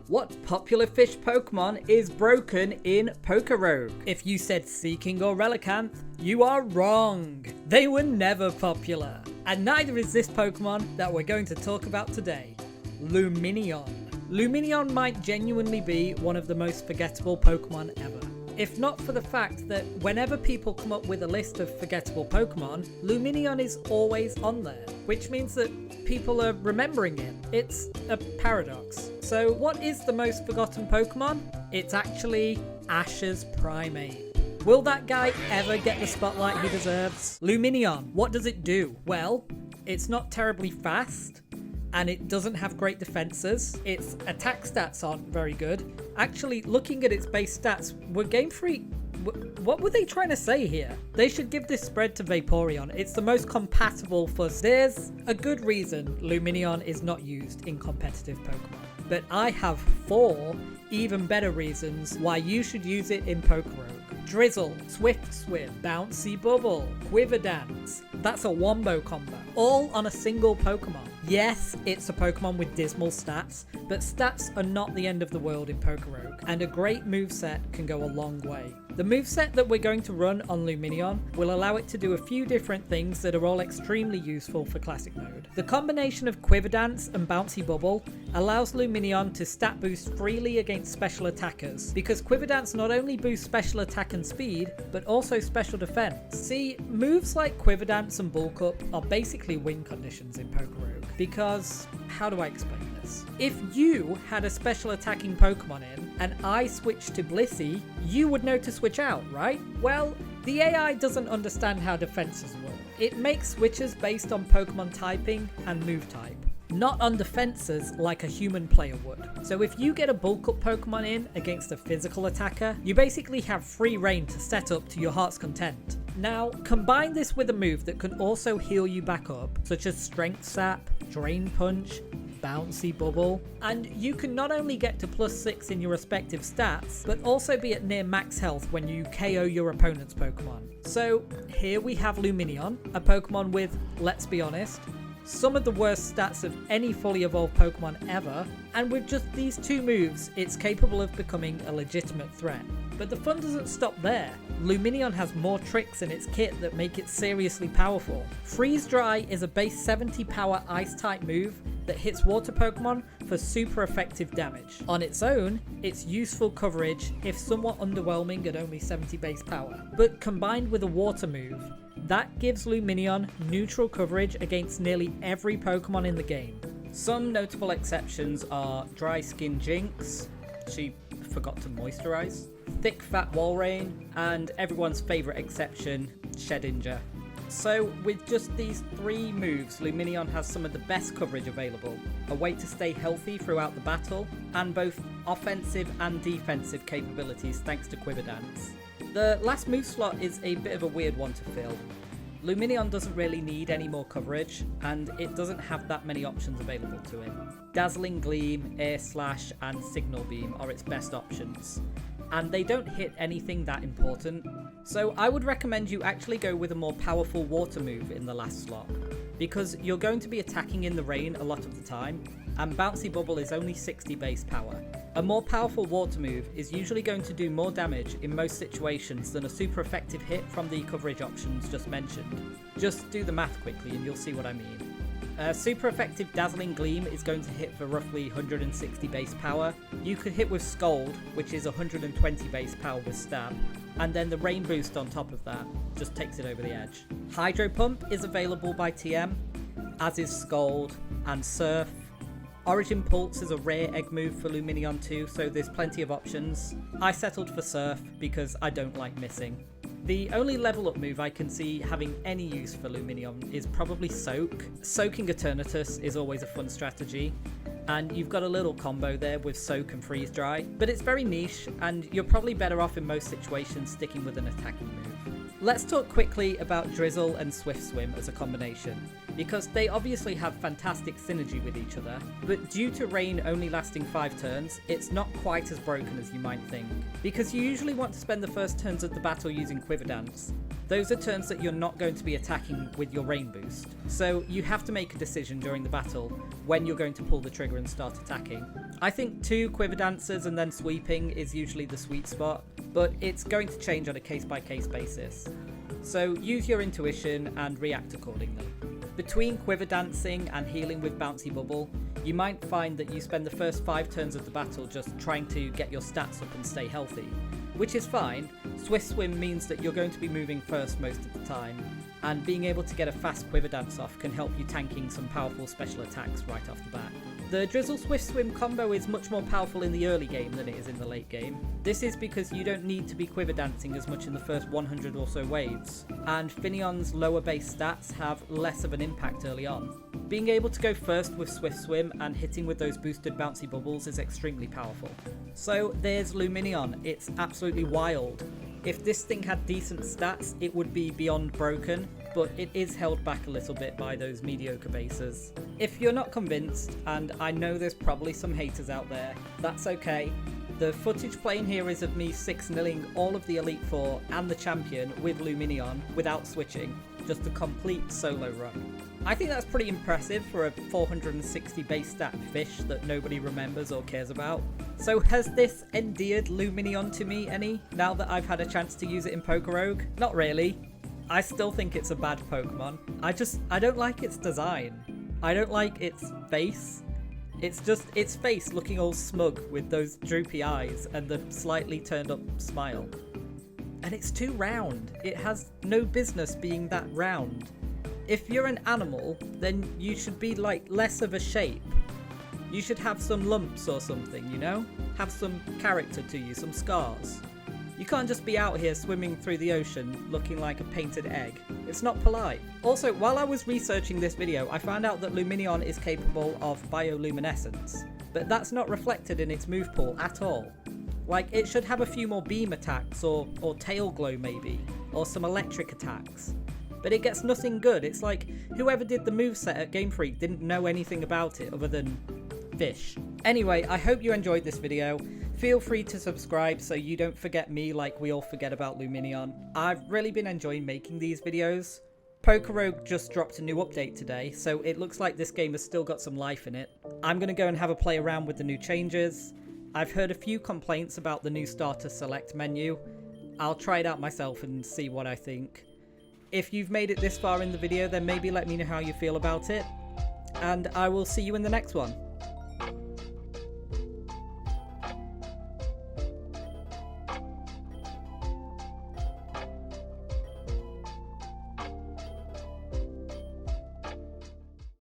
What popular fish Pokemon is broken in Pokérogue? If you said Seeking or Relicanth, you are wrong. They were never popular. And neither is this Pokemon that we're going to talk about today, Lumineon. Lumineon might genuinely be one of the most forgettable Pokemon ever. If not for the fact that whenever people come up with a list of forgettable Pokemon, Lumineon is always on there, which means that people are remembering it. It's a paradox. So what is the most forgotten Pokemon? It's actually Ash's Primate. Will that guy ever get the spotlight he deserves? Lumineon, what does it do? Well, it's not terribly fast, and it doesn't have great defenses. Its attack stats aren't very good. Actually, looking at its base stats, were Game Freak... What were they trying to say here? They should give this spread to Vaporeon. It's the most compatible for... There's a good reason Lumineon is not used in competitive Pokemon. But I have 4 even better reasons why you should use it in Pokérogue. Drizzle, Swift Swim, Bouncy Bubble, Quiver Dance. That's a wombo combo, all on a single Pokemon. Yes, it's a Pokemon with dismal stats, but stats are not the end of the world in Pokérogue, and a great moveset can go a long way. The moveset that we're going to run on Lumineon will allow it to do a few different things that are all extremely useful for Classic Mode. The combination of Quiver Dance and Bouncy Bubble allows Lumineon to stat boost freely against special attackers, because Quiver Dance not only boosts special attack and speed, but also special defense. See, moves like Quiver Dance and Bulk Up are basically win conditions in Pokérogue, because, how do I explain this? If you had a special attacking Pokemon in, and I switched to Blissey, you would know to switch out, right? Well, the AI doesn't understand how defenses work. It makes switches based on Pokemon typing and move type, not on defenses like a human player would. So if you get a Bulk Up Pokemon in against a physical attacker, you basically have free reign to set up to your heart's content. Now, combine this with a move that can also heal you back up, such as Strength Sap, Drain Punch, Bouncy Bubble, and you can not only get to +6 in your respective stats, but also be at near max health when you KO your opponent's Pokemon. So here we have Lumineon, a Pokemon with, let's be honest, some of the worst stats of any fully evolved Pokemon ever, and with just these 2 moves, it's capable of becoming a legitimate threat. But the fun doesn't stop there. Lumineon has more tricks in its kit that make it seriously powerful. Freeze Dry is a base 70 power Ice-type move that hits water Pokemon for super effective damage. On its own, it's useful coverage if somewhat underwhelming at only 70 base power. But combined with a water move, that gives Lumineon neutral coverage against nearly every Pokemon in the game. Some notable exceptions are Dry Skin Jinx, she forgot to moisturize, Thick Fat Walrein, and everyone's favourite exception, Shedinja. So with just these 3 moves, Lumineon has some of the best coverage available, a way to stay healthy throughout the battle, and both offensive and defensive capabilities thanks to Quiver Dance. The last move slot is a bit of a weird one to fill. Lumineon doesn't really need any more coverage, and it doesn't have that many options available to it. Dazzling Gleam, Air Slash, and Signal Beam are its best options, and they don't hit anything that important, so I would recommend you actually go with a more powerful water move in the last slot, because you're going to be attacking in the rain a lot of the time, and Bouncy Bubble is only 60 base power. A more powerful water move is usually going to do more damage in most situations than a super effective hit from the coverage options just mentioned. Just do the math quickly and you'll see what I mean. A super effective Dazzling Gleam is going to hit for roughly 160 base power. You could hit with Scold, which is 120 base power with Stab, and then the Rain Boost on top of that just takes it over the edge. Hydro Pump is available by TM, as is Scold and Surf. Origin Pulse is a rare egg move for Lumineon too, so there's plenty of options. I settled for Surf because I don't like missing. The only level up move I can see having any use for Lumineon is probably Soak. Soaking Eternatus is always a fun strategy, and you've got a little combo there with Soak and Freeze Dry, but it's very niche and you're probably better off in most situations sticking with an attacking move. Let's talk quickly about Drizzle and Swift Swim as a combination. because they obviously have fantastic synergy with each other, but due to rain only lasting 5 turns, it's not quite as broken as you might think, because you usually want to spend the first turns of the battle using Quiver Dance. Those are turns that you're not going to be attacking with your rain boost, so you have to make a decision during the battle when you're going to pull the trigger and start attacking. I think 2 Quiver Dancers and then sweeping is usually the sweet spot, but it's going to change on a case-by-case basis. So use your intuition and react accordingly. Between Quiver Dancing and healing with Bouncy Bubble, you might find that you spend the first 5 turns of the battle just trying to get your stats up and stay healthy, which is fine. Swift Swim means that you're going to be moving first most of the time, and being able to get a fast Quiver Dance off can help you tanking some powerful special attacks right off the bat. The Drizzle Swift Swim combo is much more powerful in the early game than it is in the late game. This is because you don't need to be Quiver Dancing as much in the first 100 or so waves, and Finneon's lower base stats have less of an impact early on. Being able to go first with Swift Swim and hitting with those boosted bouncy bubbles is extremely powerful. So there's Lumineon, it's absolutely wild. If this thing had decent stats, it would be beyond broken, but it is held back a little bit by those mediocre bases. If you're not convinced, and I know there's probably some haters out there, that's okay. The footage playing here is of me 6-0ing all of the Elite Four and the champion with Lumineon without switching, just a complete solo run. I think that's pretty impressive for a 460 base stat fish that nobody remembers or cares about. So has this endeared Lumineon to me any, now that I've had a chance to use it in Pokérogue? Not really. I still think it's a bad Pokemon. I don't like its design. I don't like its face. It's just its face looking all smug with those droopy eyes and the slightly turned up smile. And it's too round. It has no business being that round. If you're an animal, then you should be like less of a shape. You should have some lumps or something, you know? Have some character to you, some scars. You can't just be out here swimming through the ocean looking like a painted egg. It's not polite. Also, while I was researching this video, I found out that Lumineon is capable of bioluminescence, but that's not reflected in its move pool at all. Like, it should have a few more beam attacks or tail glow maybe, or some electric attacks. But it gets nothing good. It's like whoever did the moveset at Game Freak didn't know anything about it other than fish. Anyway, I hope you enjoyed this video. Feel free to subscribe so you don't forget me like we all forget about Lumineon. I've really been enjoying making these videos. Pokérogue just dropped a new update today, so it looks like this game has still got some life in it. I'm going to go and have a play around with the new changes. I've heard a few complaints about the new starter select menu. I'll try it out myself and see what I think. If you've made it this far in the video, then maybe let me know how you feel about it. And I will see you in the next one.